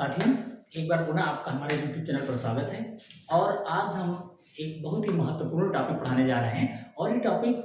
साथियों, एक बार पुनः आपका हमारे YouTube चैनल पर स्वागत है। और आज हम एक बहुत ही महत्वपूर्ण टॉपिक पढ़ाने जा रहे हैं और ये टॉपिक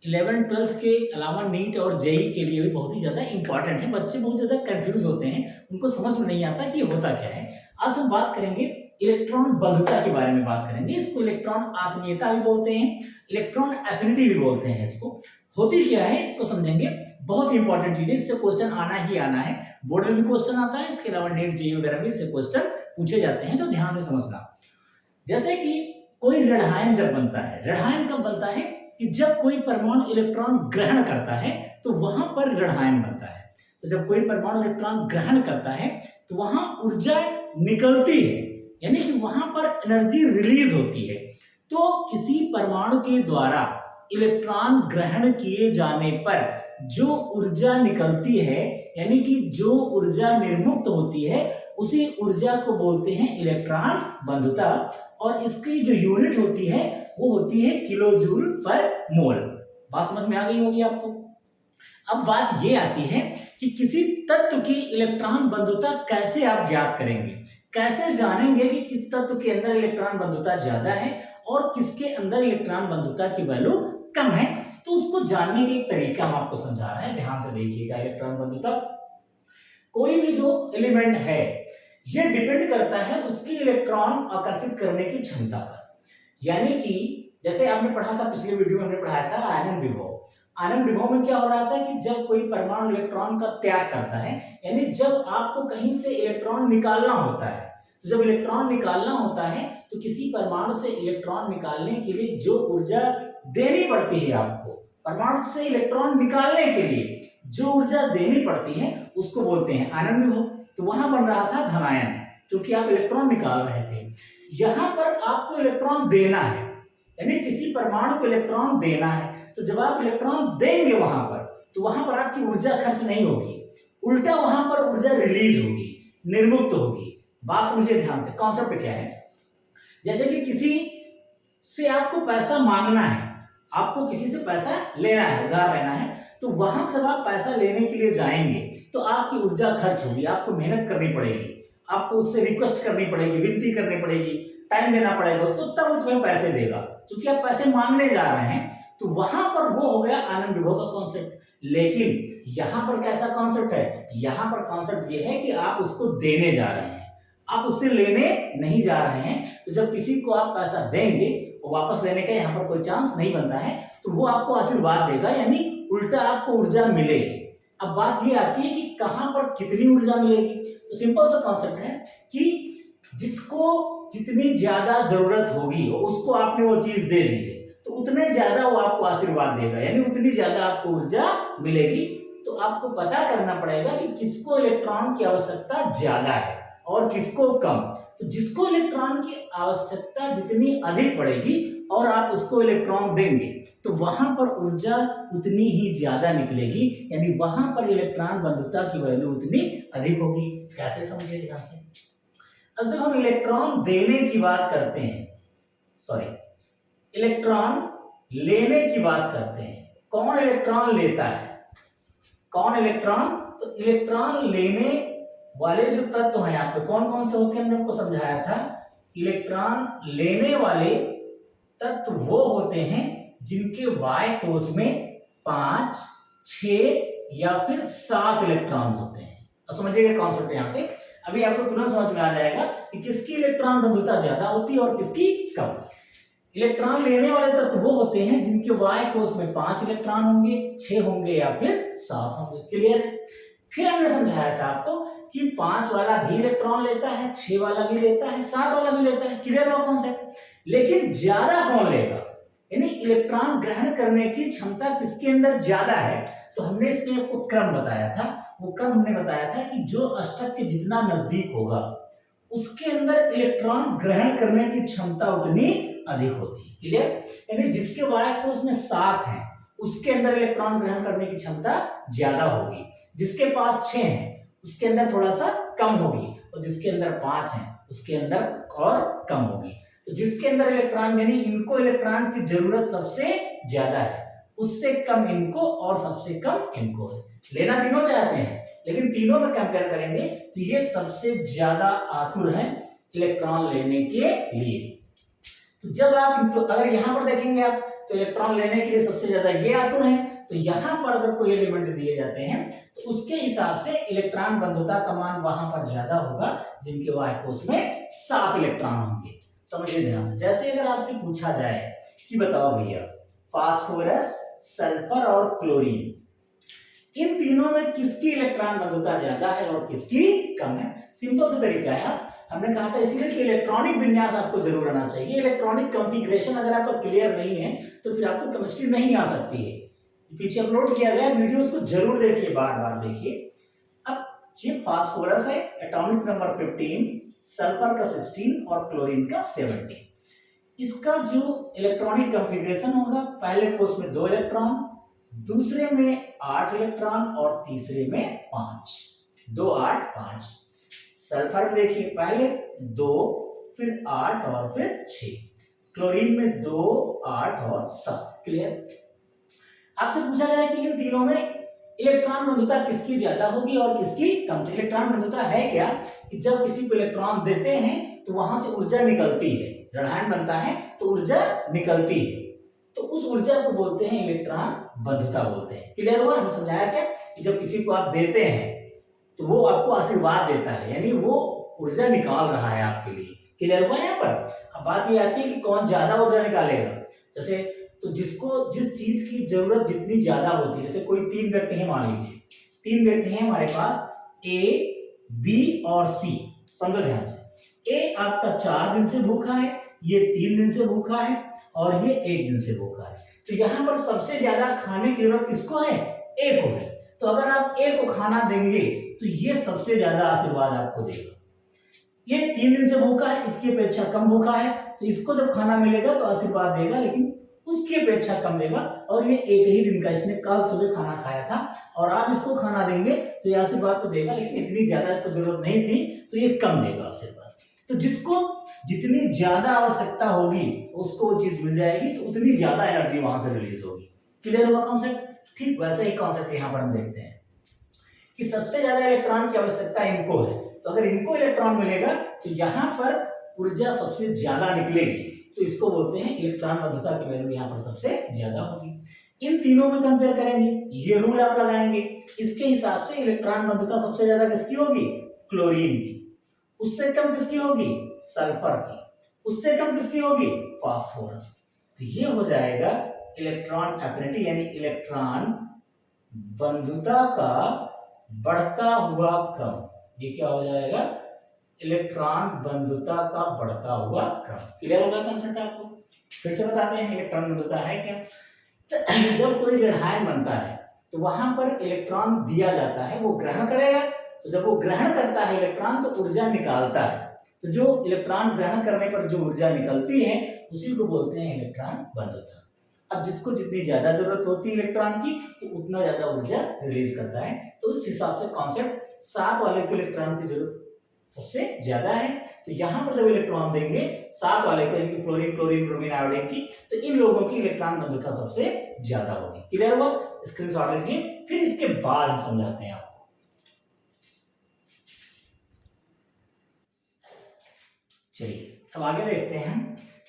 11th-12th के अलावा नीट और जेई के लिए भी बहुत ही ज़्यादा इंपॉर्टेंट है। बच्चे बहुत ज़्यादा कंफ्यूज होते हैं, उनको समझ में नहीं आता कि ये होता क्या है। आज हम बात करेंगे इलेक्ट्रॉन बंधुता के बारे में बात करेंगे। इसको इलेक्ट्रॉन आत्मीयता भी बोलते हैं, इलेक्ट्रॉन एफिनिटी भी बोलते हैं। इसको होती क्या है इसको समझेंगे। बहुत ही इंपॉर्टेंट चीज है, इससे क्वेश्चन आना ही आना है। बोर्ड में भी क्वेश्चन आता है, इसके अलावा नीट जेईई वगैरह में इससे क्वेश्चन पूछे जाते हैं, तो ध्यान से समझना। जैसे कि कोई ऋणायन जब बनता है, ऋणायन कब बनता है कि जब कोई परमाणु इलेक्ट्रॉन ग्रहण करता है तो वहां पर ऋणायन बनता है। तो जब कोई परमाणु इलेक्ट्रॉन ग्रहण करता है तो वहां ऊर्जा निकलती है, यानी कि वहां पर एनर्जी रिलीज होती है। तो किसी परमाणु के द्वारा इलेक्ट्रॉन ग्रहण किए जाने पर जो ऊर्जा निकलती है, यानी कि जो ऊर्जा निर्मुक्त होती है, उसी ऊर्जा को बोलते हैं इलेक्ट्रॉन बंधुता। और इसकी जो यूनिट होती है वो होती है किलो जूल पर मोल। बात समझ में आ गई होगी आपको। अब बात ये आती है कि किसी तत्व की इलेक्ट्रॉन बंधुता कैसे आप ज्ञात करेंगे, कैसे जानेंगे कि किस तत्व के अंदर इलेक्ट्रॉन बंधुता ज्यादा है और किसके अंदर इलेक्ट्रॉन बंधुता की वैल्यू कम है। तो उसको जानने के एक तरीका हम आपको समझा रहे हैं, ध्यान से देखिएगा। इलेक्ट्रॉन बंधुता, कोई भी जो एलिमेंट है ये डिपेंड करता है उसकी इलेक्ट्रॉन आकर्षित करने की क्षमता पर। यानी कि जैसे आपने पढ़ा था, पिछले वीडियो में हमने पढ़ाया था आयनन विभव। आयनन विभव में क्या हो रहा था कि जब कोई परमाणु इलेक्ट्रॉन का त्याग करता है, यानी जब आपको कहीं से इलेक्ट्रॉन निकालना होता है, तो जब इलेक्ट्रॉन निकालना होता है तो किसी परमाणु से इलेक्ट्रॉन निकालने के लिए जो ऊर्जा देनी पड़ती है, आपको परमाणु से इलेक्ट्रॉन निकालने के लिए जो ऊर्जा देनी पड़ती है उसको बोलते हैं आयनन विभव। तो वहां बन रहा था धनायन, क्योंकि आप इलेक्ट्रॉन निकाल रहे थे। यहां पर आपको इलेक्ट्रॉन देना है, यानी किसी परमाणु को इलेक्ट्रॉन देना है। तो जब आप इलेक्ट्रॉन देंगे वहां पर, तो वहां पर आपकी ऊर्जा खर्च नहीं होगी, उल्टा वहां पर ऊर्जा रिलीज होगी, निर्मुक्त होगी। बात समझिए ध्यान से। कॉन्सेप्ट क्या है, जैसे कि किसी से आपको पैसा मांगना है, आपको किसी से पैसा लेना है, उधार लेना है, तो वहां जब आप पैसा लेने के लिए जाएंगे तो आपकी ऊर्जा खर्च होगी, आपको मेहनत करनी पड़ेगी, आपको उससे रिक्वेस्ट करनी पड़ेगी, विनती करनी पड़ेगी, टाइम देना पड़ेगा उसको, तब वो तुम्हें पैसे देगा, क्योंकि आप पैसे मांगने जा रहे हैं। तो वहां पर वो हो गया आनंद विभव का कॉन्सेप्ट। लेकिन यहां पर कैसा कॉन्सेप्ट है, यहां पर कॉन्सेप्ट ये है कि आप उसको देने जा रहे हैं, आप उससे लेने नहीं जा रहे हैं। तो जब किसी को आप पैसा देंगे, वापस लेने का यहाँ पर कोई चांस नहीं बनता है, तो वो आपको आशीर्वाद देगा, यानी उल्टा आपको ऊर्जा मिलेगी। अब बात ये आती है कि कहां पर कितनी ऊर्जा मिलेगी। तो सिंपल सा कॉन्सेप्ट है कि जिसको जितनी ज्यादा जरूरत होगी उसको आपने वो चीज दे दी है, तो उतने ज्यादा वो आपको आशीर्वाद देगा, यानी उतनी ज्यादा आपको ऊर्जा मिलेगी। तो आपको पता करना पड़ेगा कि किसको इलेक्ट्रॉन की आवश्यकता ज्यादा है और किसको कम। तो जिसको इलेक्ट्रॉन की आवश्यकता जितनी अधिक पड़ेगी और आप उसको इलेक्ट्रॉन देंगे, तो वहां पर ऊर्जा उतनी ही ज्यादा निकलेगी, यानी वहां पर इलेक्ट्रॉन बंधुता की वैल्यू उतनी अधिक होगी। कैसे समझिए ध्यान से। अब जब हम इलेक्ट्रॉन देने की बात करते हैं, सॉरी इलेक्ट्रॉन लेने की बात करते हैं, कौन इलेक्ट्रॉन लेता है, कौन इलेक्ट्रॉन, तो इलेक्ट्रॉन लेने वाले जो तत्व हैं आपके कौन कौन से होते हैं, हमने आपको समझाया था। इलेक्ट्रॉन लेने वाले तत्व वो होते हैं जिनके वाय कोश में 5, 6 या फिर 7 इलेक्ट्रॉन होते हैं। अब समझिएगा कॉन्सेप्ट यहां से, अभी आपको तुरंत समझ में आ जाएगा कि किसकी इलेक्ट्रॉन बंधुता ज्यादा होती है और किसकी कम। इलेक्ट्रॉन लेने वाले तत्व वो होते हैं जिनके वाय कोश में 5 इलेक्ट्रॉन होंगे, 6 होंगे या फिर 7 होंगे। क्लियर। फिर हमने समझाया था आपको कि 5 वाला भी इलेक्ट्रॉन लेता है, 6 वाला भी लेता है, 7 वाला भी लेता है। क्लियर हुआ कॉन्सेप्ट। लेकिन ज्यादा कौन लेगा, यानी इलेक्ट्रॉन ग्रहण करने की क्षमता किसके अंदर ज्यादा है। तो हमने इसमें आपको क्रम बताया था, वो क्रम हमने बताया था कि जो अष्टक के जितना नजदीक होगा उसके अंदर इलेक्ट्रॉन ग्रहण करने की क्षमता उतनी अधिक होती है। क्लियर। यानी जिसके वाय कोश में 7 है उसके अंदर इलेक्ट्रॉन ग्रहण करने की क्षमता ज्यादा होगी, जिसके पास 6 है उसके अंदर थोड़ा सा कम होगी, और जिसके अंदर 5 है उसके अंदर और कम होगी। तो जिसके अंदर इलेक्ट्रॉन, यानी इनको इलेक्ट्रॉन की जरूरत सबसे ज्यादा है, उससे कम इनको और सबसे कम इनको है। लेना तीनों चाहते हैं, लेकिन तीनों में कंपेयर करेंगे तो ये सबसे ज्यादा आतुर है इलेक्ट्रॉन लेने के लिए। तो जब आप तो अगर यहां पर देखेंगे आप तो इलेक्ट्रॉन लेने के लिए सबसे ज्यादा ये आतुर है। तो यहां पर अगर कोई एलिमेंट दिए जाते हैं तो उसके हिसाब से इलेक्ट्रॉन बंधुता का मान वहां पर ज्यादा होगा जिनके वाहक कोश में 7 इलेक्ट्रॉन होंगे। समझिए ध्यान से, जैसे अगर आपसे पूछा जाए कि बताओ भैया फास्फोरस, सल्फर और क्लोरीन, इन तीनों में किसकी इलेक्ट्रॉन बंधुता ज्यादा है और किसकी कम है। सिंपल सा तरीका है, हमने कहा था इसीलिए कि इलेक्ट्रॉनिक विन्यास आपको जरूर आना चाहिए। इलेक्ट्रॉनिक कॉन्फ़िगरेशन अगर आपका क्लियर नहीं है तो फिर आपको केमिस्ट्री नहीं आ सकती है। पीछे अपलोड किया गया वीडियोस को जरूर देखिए, बार बार देखिए। अब ये फास्फोरस है, एटॉमिक नंबर 15, सल्फर का 16 और क्लोरीन का 17। इसका जो इलेक्ट्रॉनिक कॉन्फ़िगरेशन होगा, पहले कोष में 2 इलेक्ट्रॉन, दूसरे में 8 इलेक्ट्रॉन और तीसरे में 5, 2 8 5। सल्फर में देखिए पहले 2, फिर 8 और फिर 6। क्लोरीन में 2 8 और 7। क्लियर। आपसे पूछा जाए कि इन तीनों में इलेक्ट्रॉन बंधुता किसकी ज्यादा होगी और किसकी कम। तो इलेक्ट्रॉन बंधुता है क्या कि जब किसी को इलेक्ट्रॉन देते हैं तो वहां से ऊर्जा निकलती है, ऋणायन बनता है तो ऊर्जा निकलती है, तो उस ऊर्जा को बोलते हैं इलेक्ट्रॉन बंधुता बोलते हैं। क्लियर हुआ। हमने समझाया क्या कि जब किसी को आप देते हैं तो वो आपको आशीर्वाद देता है, यानी वो ऊर्जा निकाल रहा है आपके लिए। क्लियर हुआ यहाँ पर। अब बात ये आती है कि कौन ज्यादा ऊर्जा निकालेगा। जैसे तो जिसको जिस चीज की जरूरत जितनी ज्यादा होती है, जैसे कोई 3 व्यक्ति हैं, मान लीजिए 3 व्यक्ति हैं हमारे पास, ए, बी और सी। समझो ध्यान से, ए आपका 4 दिन से भूखा है, ये 3 दिन से भूखा है और ये 1 दिन से भूखा है। तो यहाँ पर सबसे ज्यादा खाने की जरूरत किसको है, ए को है। तो अगर आप ए को खाना देंगे तो ये सबसे ज्यादा आशीर्वाद आपको देगा। ये 3 दिन से भूखा है, इसकी अपेक्षा कम भूखा है, तो इसको जब खाना मिलेगा तो आशीर्वाद देगा, लेकिन उसकी अपेक्षा कम देगा। और ये एक ही दिन का, इसने कल सुबह खाना खाया था और आप इसको खाना देंगे तो ये आशीर्वाद तो देगा, लेकिन इतनी ज्यादा इसको जरूरत नहीं थी तो ये कम देगा आशीर्वाद। तो जिसको जितनी ज्यादा आवश्यकता होगी उसको वो चीज मिल जाएगी, तो उतनी ज्यादा एनर्जी वहां से रिलीज होगी। क्लियर हुआ कॉन्सेप्ट। ठीक वैसे ही कॉन्सेप्ट यहाँ पर हम देखते हैं कि सबसे ज्यादा इलेक्ट्रॉन की आवश्यकता इनको है, तो अगर इनको इलेक्ट्रॉन मिलेगा तो यहाँ पर ऊर्जा सबसे ज्यादा निकलेगी, तो इसको बोलते हैं इलेक्ट्रॉन बंधुता की वैल्यू यहाँ पर सबसे ज्यादा होगी। इन तीनों में कंपेयर करेंगे, ये रूल आप लगाएंगे, इसके हिसाब से इलेक्ट्रॉन बंधुता सबसे ज्यादा किसकी होगी, क्लोरीन की, उससे कम किसकी होगी, सल्फर की, उससे कम किसकी होगी, फास्फोरस की। तो ये हो जाएगा इलेक्ट्रॉन एफिनिटी, यानी इलेक्ट्रॉन बंधुता का बढ़ता हुआ क्रम। ये क्या हो जाएगा, इलेक्ट्रॉन बंधुता का बढ़ता हुआ क्रम। क्लियर होगा कंसेप्ट आपको। फिर से बताते हैं इलेक्ट्रॉन बंधुता है क्या। तो जब कोई ऋणायन बनता है तो वहां पर इलेक्ट्रॉन दिया जाता है, वो ग्रहण करेगा, तो जब वो ग्रहण करता है इलेक्ट्रॉन तो ऊर्जा निकालता है, तो जो इलेक्ट्रॉन ग्रहण करने पर जो ऊर्जा निकलती है उसी को बोलते हैं इलेक्ट्रॉन बंधुता। अब जिसको जितनी ज्यादा जरूरत होती है इलेक्ट्रॉन की तो उतना ज्यादा ऊर्जा रिलीज करता है। तो उस हिसाब से कॉन्सेप्ट 7 वाले को इलेक्ट्रॉन की जरूरत सबसे ज्यादा है, तो यहां पर जब इलेक्ट्रॉन देंगे 7 वाले को, यानी फ्लोरीन, क्लोरीन, ब्रोमीन, आयोडीन की, तो इन लोगों की इलेक्ट्रॉन बंधुता सबसे ज्यादा होगी। क्लियर हुआ। स्क्रीनशॉट लीजिए, फिर इसके बाद हम समझाते हैं आपको। चलिए अब आगे देखते हैं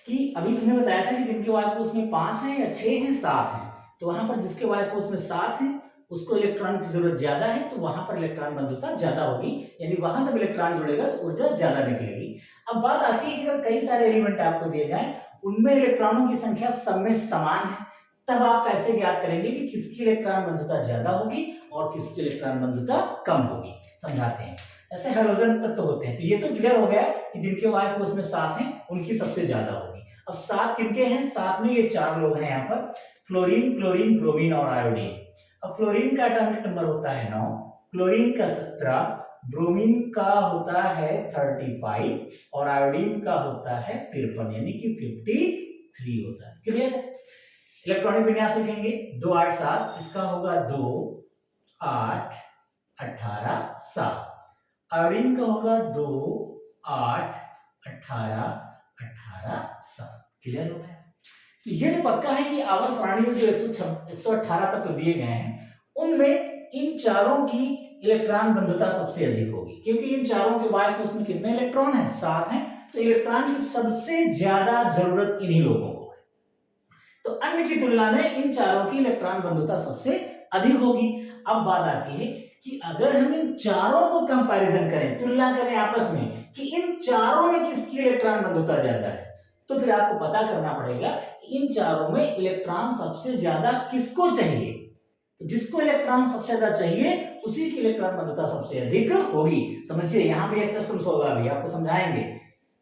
कि अभी तुमने बताया था कि जिनके वायु कोश में 5 है या 6 है 7 है, तो वहां पर जिसके वायु कोश में 7 है उसको इलेक्ट्रॉन की जरूरत ज्यादा है, तो वहां पर इलेक्ट्रॉन बंधुता ज्यादा होगी, यानी वहां जब इलेक्ट्रॉन जुड़ेगा तो ऊर्जा ज्यादा निकलेगी। अब बात आती है कि अगर कई सारे एलिमेंट आपको दिए जाएं, उनमें इलेक्ट्रॉनों की संख्या सब में समान है, तब आप कैसे ज्ञात करेंगे कि किसकी इलेक्ट्रॉन बंधुता ज्यादा होगी और किसकी इलेक्ट्रॉन बंधुता कम होगी। समझाते हैं। ऐसे हाइड्रोजन तत्व होते हैं, तो ये तो क्लियर हो गया कि जिनके वायु कोश में 7 है उनकी सबसे ज्यादा होगी। अब 7 किनके हैं, 7 में ये 4 लोग हैं यहाँ पर, फ्लोरीन, क्लोरीन, ब्रोमीन और आयोडीन। अब फ्लोरीन का एटॉमिक नंबर होता है 9, क्लोरीन का 17, ब्रोमीन का होता है 35 और आयोडीन का होता है 53, यानी कि 53 होता है। क्लियर है। इलेक्ट्रॉनिक विन्यास लिखेंगे 2 8 7, इसका होगा 2 8 18 7। आयोडीन का होगा 2 8 18 18 7। क्लियर हो गया। तो ये जो पक्का है कि आवर्त सारणी में जो 118 तत्व दिए गए हैं उनमें इन चारों की इलेक्ट्रॉन बंधुता सबसे अधिक होगी, क्योंकि इन चारों के बाय कोष में कितने इलेक्ट्रॉन हैं? 7 हैं। तो इलेक्ट्रॉन की सबसे ज्यादा जरूरत इन्हीं लोगों को है। तो अन्य की तुलना में इन चारों की इलेक्ट्रॉन बंधुता सबसे अधिक होगी। अब बात आती है कि अगर हम इन चारों को कंपैरिजन करें, तुलना करें आपस में कि इन चारों में किसकी इलेक्ट्रॉन बंधुता ज्यादा है, तो फिर आपको पता करना पड़ेगा कि इन चारों में इलेक्ट्रॉन सबसे ज्यादा किसको चाहिए। तो जिसको इलेक्ट्रॉन सबसे ज्यादा चाहिए उसी की इलेक्ट्रॉन बंधुता सबसे अधिक होगी। समझिए, यहाँ भी एक्सेप्शन होगा, अभी आपको समझाएंगे,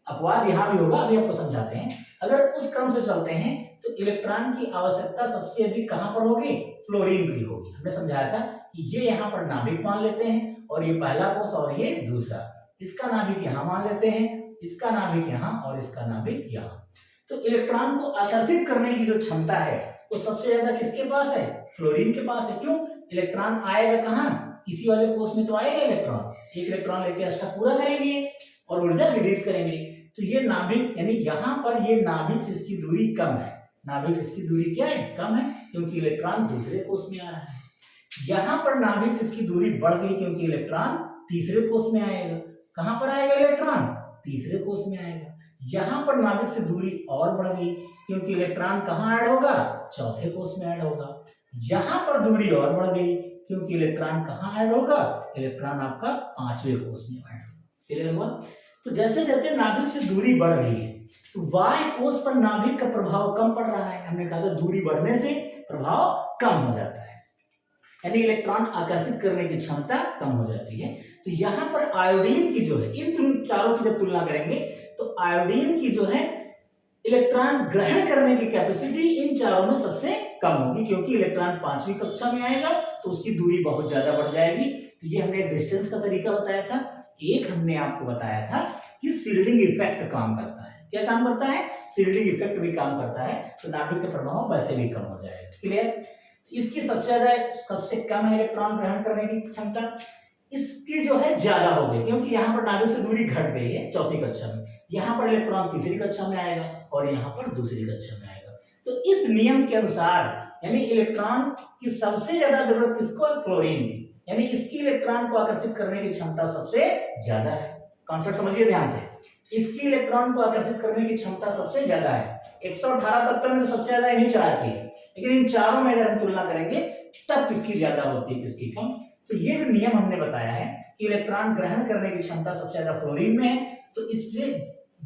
अपवाद यहाँ भी होगा, अभी आपको समझाते हैं। अगर उस क्रम से चलते हैं तो इलेक्ट्रॉन की आवश्यकता सबसे अधिक कहां पर होगी? फ्लोरीन की होगी। हमने समझाया था कि ये यहाँ पर नाभिक मान लेते हैं और ये पहला कोष और ये दूसरा, इसका नाभिक यहाँ मान लेते हैं, इसका नाभिक यहाँ और इसका नाभिक यहाँ। तो इलेक्ट्रॉन को आकर्षित करने की जो क्षमता है वो सबसे ज्यादा किसके पास है? फ्लोरीन के पास है। क्यों? इलेक्ट्रॉन आएगा कहाँ? इसी वाले कोष में तो आएगा इलेक्ट्रॉन। एक इलेक्ट्रॉन लेके अष्टक पूरा करेंगे और ऊर्जा रिलीज करेंगे। तो ये नाभिक, यानी यहाँ पर ये नाभिक से इसकी दूरी कम है। नाभिक से इसकी दूरी क्या है? कम है, क्योंकि इलेक्ट्रॉन दूसरे कोष में आ रहा है। यहाँ पर नाभिक से इसकी दूरी बढ़ गई, क्योंकि इलेक्ट्रॉन तीसरे कोष में आएगा। कहां पर आएगा इलेक्ट्रॉन? तीसरे कोष में आएगा। यहां पर नाभिक से दूरी और बढ़ गई, क्योंकि इलेक्ट्रॉन कहां ऐड होगा? चौथे कोष में ऐड होगा। यहां पर दूरी और बढ़ गई, क्योंकि इलेक्ट्रॉन कहां ऐड होगा? इलेक्ट्रॉन आपका पांचवें कोष में ऐड होगा। क्लियर हुआ? तो जैसे जैसे नाभिक से दूरी बढ़ रही है तो वाय कोष पर नाभिक का प्रभाव कम पड़ रहा है। हमने कहा था दूरी बढ़ने से प्रभाव कम हो जाता है, यानी इलेक्ट्रॉन आकर्षित करने की क्षमता कम हो जाती है। तो यहाँ पर आयोडीन की जो है, इन चारों की जब तुलना करेंगे तो आयोडीन की जो है इलेक्ट्रॉन ग्रहण करने की कैपेसिटी इन चारों में सबसे कम होगी, क्योंकि इलेक्ट्रॉन पांचवी कक्षा में आएगा तो उसकी दूरी बहुत ज्यादा बढ़ जाएगी। तो ये हमने डिस्टेंस का तरीका बताया था। एक हमने आपको बताया था कि शील्डिंग इफेक्ट काम करता है। क्या काम करता है? शील्डिंग इफेक्ट भी काम करता है, तो नाभिक का प्रभाव वैसे भी कम हो जाएगा। क्लियर? इसकी सबसे ज्यादा, सबसे कम है इलेक्ट्रॉन ग्रहण करने की क्षमता, इसकी जो है ज्यादा हो गई, क्योंकि यहाँ पर नाभिक से दूरी घट गई है चौथी कक्षा में। यहाँ पर इलेक्ट्रॉन तीसरी कक्षा में आएगा और यहाँ पर दूसरी कक्षा में आएगा। तो इस नियम के अनुसार, यानी इलेक्ट्रॉन की सबसे ज्यादा जरूरत किसको है? फ्लोरीन की, यानी इसकी इलेक्ट्रॉन को आकर्षित करने की क्षमता सबसे ज्यादा है। कॉन्सेप्ट समझिए ध्यान से, इसकी इलेक्ट्रॉन को आकर्षित करने की क्षमता सबसे ज्यादा है। 118 तत्वों में तो सबसे ज्यादा इन्हीं चार की है, लेकिन इन चारों में अगर हम तुलना करेंगे तब किसकी ज्यादा होती है, किसकी कम। तो ये जो नियम हमने बताया है कि इलेक्ट्रॉन ग्रहण करने की क्षमता सबसे ज्यादा फ्लोरीन में है, तो इसलिए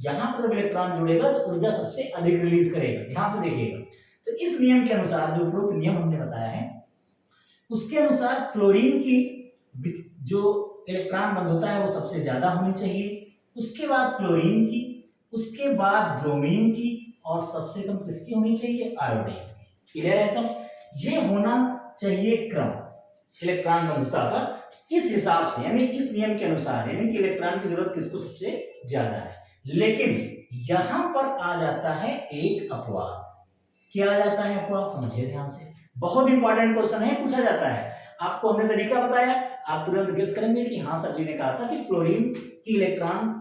यहाँ पर जब इलेक्ट्रॉन जुड़ेगा तो ऊर्जा सबसे अधिक रिलीज करेगा। ध्यान से देखिएगा। तो इस नियम के अनुसार, जो उपरोक्त नियम हमने बताया है उसके अनुसार फ्लोरीन की जो इलेक्ट्रॉन बंधुता है वो सबसे ज्यादा होनी चाहिए, उसके बाद क्लोरीन की, उसके बाद ब्रोमीन की, और सबसे कम किसकी होनी चाहिए? आयोडीन की। क्लियर है? तो ये होना चाहिए क्रम इलेक्ट्रॉन बंधुता का इस हिसाब से, यानी इस नियम के अनुसार, यानी कि इलेक्ट्रॉन की जरूरत किसको सबसे ज्यादा है। लेकिन यहां पर आ जाता है एक अपवाद। क्या आ जाता है अपवाद? समझिए ध्यान से, बहुत इंपॉर्टेंट क्वेश्चन है, पूछा जाता है। आपको हमने तरीका बताया, आप तुरंत गेस करेंगे कि हाँ सर जी ने कहा था कि फ्लोरीन की इलेक्ट्रॉन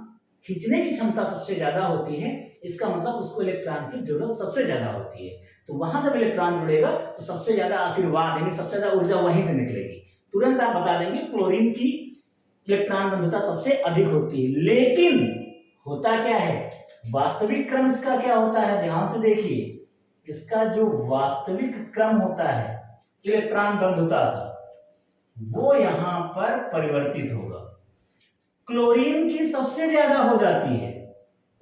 खींचने की क्षमता सबसे ज्यादा होती है, इसका मतलब उसको इलेक्ट्रॉन की जरूरत सबसे ज्यादा होती है। तो वहां जब इलेक्ट्रॉन जुड़ेगा तो सबसे ज्यादा आशीर्वाद, यानी सबसे ज्यादा ऊर्जा वहीं से निकलेगी। तुरंत आप बता देंगे फ्लोरीन की इलेक्ट्रॉन बंधुता सबसे अधिक होती है। लेकिन होता क्या है, वास्तविक क्रम इसका क्या होता है? ध्यान से देखिए, इसका जो वास्तविक क्रम होता है इलेक्ट्रॉन बंधुता का, वो यहां पर परिवर्तित होगा। क्लोरीन की सबसे ज्यादा हो जाती है,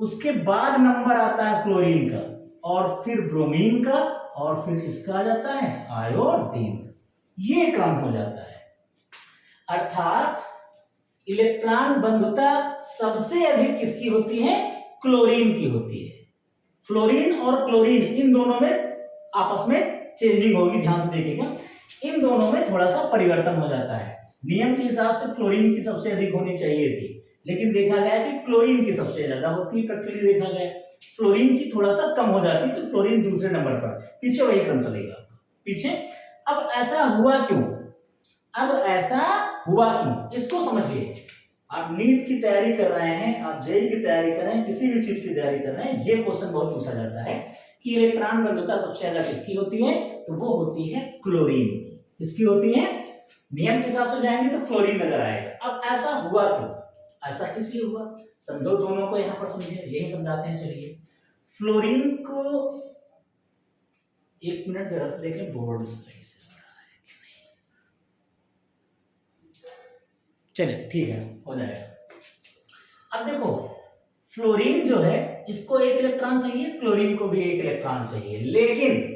उसके बाद नंबर आता है फ्लोरीन का, और फिर ब्रोमीन का, और फिर किसका आ जाता है? आयोडीन। ये क्रम हो जाता है। अर्थात इलेक्ट्रॉन बंधुता सबसे अधिक किसकी होती है? क्लोरीन की होती है। फ्लोरीन और क्लोरीन इन दोनों में आपस में चेंजिंग होगी, ध्यान से देखिएगा। इन दोनों में थोड़ा सा परिवर्तन हो जाता है। नियम के हिसाब से फ्लोरीन की सबसे अधिक होनी चाहिए थी, लेकिन देखा गया कि क्लोरीन की सबसे ज्यादा होती है। प्रैक्टिकली देखा गया फ्लोरीन की थोड़ा सा कम हो जाती, तो फ्लोरीन दूसरे नंबर पर, पीछे वही क्रम चलेगा पीछे। अब ऐसा हुआ क्यों? अब ऐसा हुआ क्यों, इसको समझिए। आप नीट की तैयारी कर रहे हैं, आप जेईई की तैयारी कर रहे हैं, किसी भी चीज की तैयारी कर रहे हैं, ये क्वेश्चन बहुत पूछा जाता है की इलेक्ट्रॉन बंधुता सबसे ज्यादा किसकी होती है, तो वो होती है क्लोरीन। किसकी होती है, नियम के हिसाब से जाएंगे तो क्लोरीन नजर आएगा। अब ऐसा हुआ क्यों, ऐसा किस लिए हुआ, समझो दोनों को, यहां पर समझे, यही समझाते हैं। चलिए फ्लोरीन को, एक मिनट जरा से देख लें बोर्ड सही से हो रहा है कि नहीं। चलिए ठीक है, हो जाएगा। अब देखो फ्लोरीन जो है इसको एक इलेक्ट्रॉन चाहिए, क्लोरीन को भी एक इलेक्ट्रॉन चाहिए, लेकिन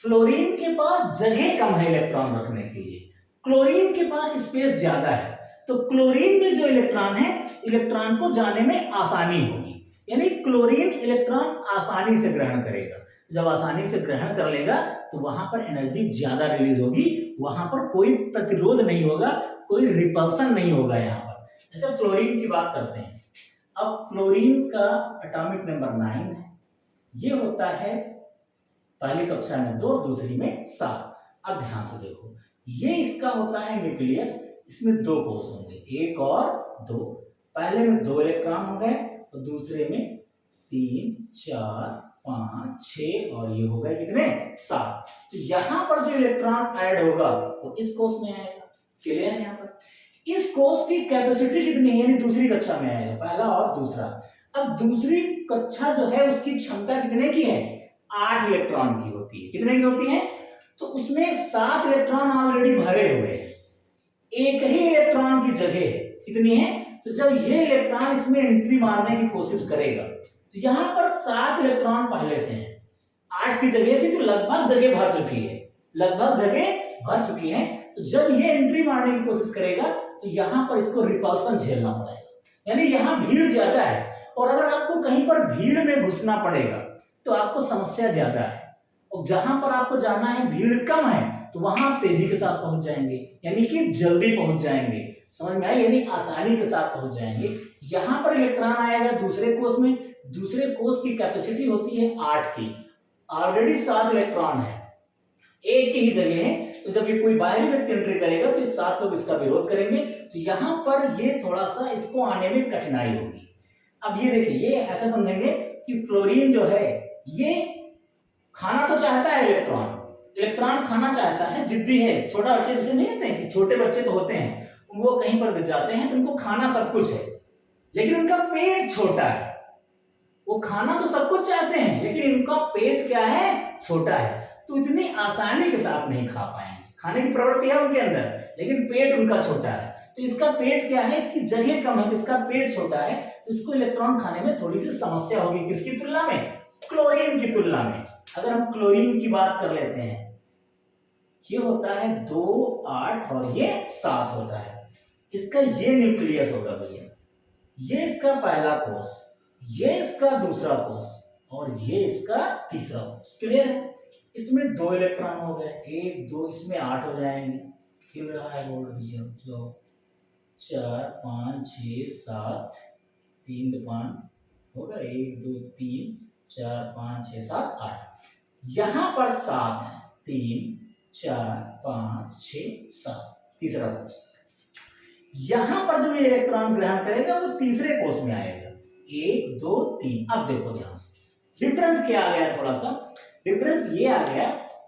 फ्लोरीन के पास जगह कम है इलेक्ट्रॉन रखने के लिए, क्लोरीन के पास स्पेस ज्यादा है। तो क्लोरीन में जो इलेक्ट्रॉन है, इलेक्ट्रॉन को जाने में आसानी होगी, यानी क्लोरीन इलेक्ट्रॉन आसानी से ग्रहण करेगा। जब आसानी से ग्रहण कर लेगा तो वहां पर एनर्जी ज्यादा रिलीज होगी, वहां पर कोई प्रतिरोध नहीं होगा, कोई रिपल्सन नहीं होगा। यहाँ पर जैसे फ्लोरीन की बात करते हैं, अब फ्लोरीन का एटॉमिक नंबर 9 है, ये होता है पहली कक्षा में 2, दूसरी में 7। अब ध्यान से देखो, ये इसका होता है न्यूक्लियस, इसमें 2 कोष होंगे, 1 और 2। पहले में 2 इलेक्ट्रॉन हो गए और दूसरे में 3, 4, 5, 6 और ये हो गए कितने, 7। तो यहां पर जो इलेक्ट्रॉन ऐड होगा वो इस कोष में आएगा। क्लियर है, यहाँ पर इस कोष की कैपेसिटी कितनी है, यानी दूसरी कक्षा में आएगा, पहला और दूसरा। अब दूसरी कक्षा जो है उसकी क्षमता कितने की है, 8 इलेक्ट्रॉन की होती है। कितने की होती है, तो उसमें 7 इलेक्ट्रॉन ऑलरेडी भरे हुए हैं, एक ही इलेक्ट्रॉन की जगह है, कितनी है, तो जब ये इलेक्ट्रॉन इसमें एंट्री मारने की कोशिश करेगा तो यहां पर 7 इलेक्ट्रॉन पहले से हैं, 8 की जगह थी तो लगभग जगह भर चुकी है, लगभग जगह भर चुकी है। तो जब ये एंट्री मारने की कोशिश करेगा तो यहां पर इसको रिपल्सन झेलना पड़ेगा, यानी यहां भीड़ ज्यादा है, और अगर आपको कहीं पर भीड़ में घुसना पड़ेगा तो आपको समस्या ज्यादा है, और जहां पर आपको जाना है भीड़ कम है तो वहां आप तेजी के साथ पहुंच जाएंगे, यानी कि जल्दी पहुंच जाएंगे। समझ में आया, यानी आसानी के साथ पहुंच जाएंगे। यहां पर इलेक्ट्रॉन आएगा दूसरे कोष में, दूसरे कोष की कैपेसिटी होती है 8 की, ऑलरेडी 7 इलेक्ट्रॉन है, एक ही जगह है। तो जब ये कोई बाहरी व्यक्ति एंट्री करेगा तो 7 लोग इसका विरोध करेंगे, तो यहां पर ये थोड़ा सा इसको आने में कठिनाई होगी। अब ये देखिए, ये ऐसा समझेंगे कि फ्लोरीन जो है ये खाना तो चाहता है, इलेक्ट्रॉन इलेक्ट्रॉन खाना चाहता है, जिद्दी है, छोटा बच्चे जैसे नहीं होते हैं कि छोटे बच्चे तो होते हैं, वो कहीं पर गिर जाते हैं तो उनको खाना सब कुछ है लेकिन उनका पेट छोटा है। वो खाना तो सब कुछ चाहते हैं लेकिन उनका पेट क्या है, छोटा है, तो इतनी आसानी के साथ नहीं खा पाएंगे। खाने की प्रवृत्ति है उनके अंदर लेकिन पेट उनका छोटा है, तो इसका पेट क्या है, इसकी जगह कम है, इसका पेट छोटा है, तो इसको इलेक्ट्रॉन खाने में थोड़ी सी समस्या होगी। किसकी तुलना में, क्लोरीन की तुलना में। अगर हम क्लोरीन की बात कर लेते हैं, ये होता है 2, 8 और ये 7 होता है। इसका ये न्यूक्लियस होगा भैया, ये इसका पहला कोष, ये इसका दूसरा कोष और ये इसका तीसरा कोष। क्लियर है, इसमें 2 इलेक्ट्रॉन हो गए, 1, 2, इसमें 8 हो जाएंगे। खिल रहा है बोर्ड भैया, जो 4, 5, 6, 7, 3 तो 5 होगा, 1, 2, 3, 4, 5, 6, 7, 8। यहां पर 7 है, 3, 4, 5, 6, 7, तीसरा कोष। यहां पर जो ये इलेक्ट्रॉन ग्रहण करेगा वो तीसरे कोष में आएगा, 1, 2, 3। अब देखो ध्यान से डिफरेंस क्या आ गया, थोड़ा सा डिफरेंस ये आ गया,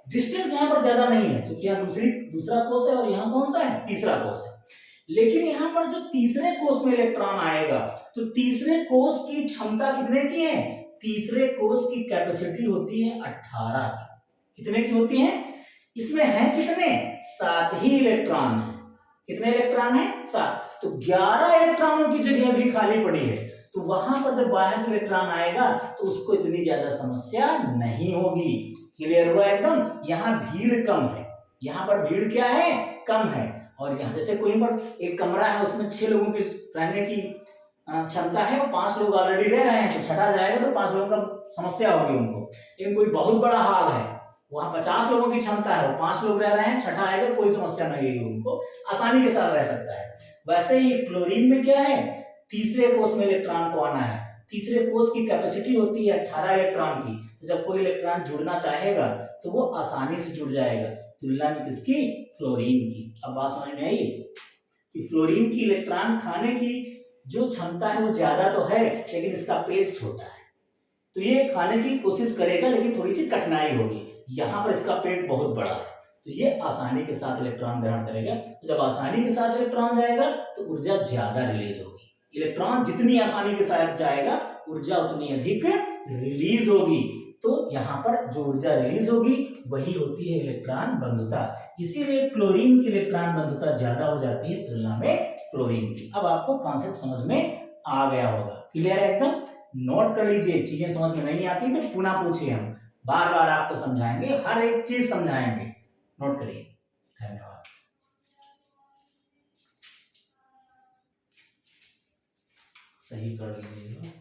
डिस्टेंस यहां पर ज्यादा नहीं है क्योंकि यहाँ दूसरा कोष है और यहाँ कौन सा है, तीसरा कोष है। लेकिन यहाँ पर जो तीसरे कोष में इलेक्ट्रॉन आएगा तो तीसरे कोष की क्षमता कितने की है, तीसरे कोष की कैपेसिटी होती है 18 की। कितने की होती है, इसमें है कितने, 7 ही इलेक्ट्रॉन है। कितने इलेक्ट्रॉन है, 7। तो 11 इलेक्ट्रॉनों की जगह अभी खाली पड़ी है, तो वहां पर जब बाहर से इलेक्ट्रॉन आएगा तो उसको इतनी ज्यादा समस्या नहीं होगी। क्लियर हुआ एकदम, यहाँ भीड़ कम है, यहाँ पर भीड़ क्या है, कम है। और यहाँ जैसे कोई पर एक कमरा है उसमें 6 लोगों की रहने की क्षमता है और 5 लोग ऑलरेडी रह रहे हैं, तो छठा जाएगा तो 5 लोगों का समस्या होगी उनको। लेकिन कोई बहुत बड़ा हॉल है, वहां 50 लोगों की क्षमता है, वो 5 लोग रह रहे हैं, छठा आएगा कोई समस्या नहीं होगी, उनको आसानी के साथ रह सकता है। वैसे ही क्लोरीन में क्या है, तीसरे कोष में इलेक्ट्रॉन को आना है, तीसरे कोष की कैपेसिटी होती है 18 इलेक्ट्रॉन की, तो जब कोई इलेक्ट्रॉन जुड़ना चाहेगा तो वो आसानी से जुड़ जाएगा, तुलना में किसकी, फ्लोरीन की। अब बात समझ में आई कि फ्लोरीन की इलेक्ट्रॉन खाने की जो क्षमता है वो ज्यादा तो है लेकिन इसका पेट छोटा है। तो ये खाने की कोशिश करेगा लेकिन थोड़ी सी कठिनाई होगी। यहाँ पर इसका पेट बहुत बड़ा है तो ये आसानी के साथ इलेक्ट्रॉन ग्रहण करेगा। तो जब आसानी के साथ इलेक्ट्रॉन जाएगा तो ऊर्जा ज्यादा रिलीज होगी। इलेक्ट्रॉन जितनी आसानी के साथ जाएगा ऊर्जा उतनी अधिक रिलीज होगी। तो यहाँ पर जो ऊर्जा रिलीज होगी वही होती है इलेक्ट्रॉन बंधुता। इसीलिए क्लोरीन की इलेक्ट्रॉन बंधुता ज्यादा हो जाती है तुलना में फ्लोरीन की। अब आपको कॉन्सेप्ट समझ में आ गया होगा, क्लियर है एकदम। नोट कर लीजिए, चीजें समझ में नहीं आती तो पुनः पूछिए, हम बार बार आपको समझाएंगे, हर एक चीज समझाएंगे। नोट करिए। धन्यवाद। सही कर लीजिए।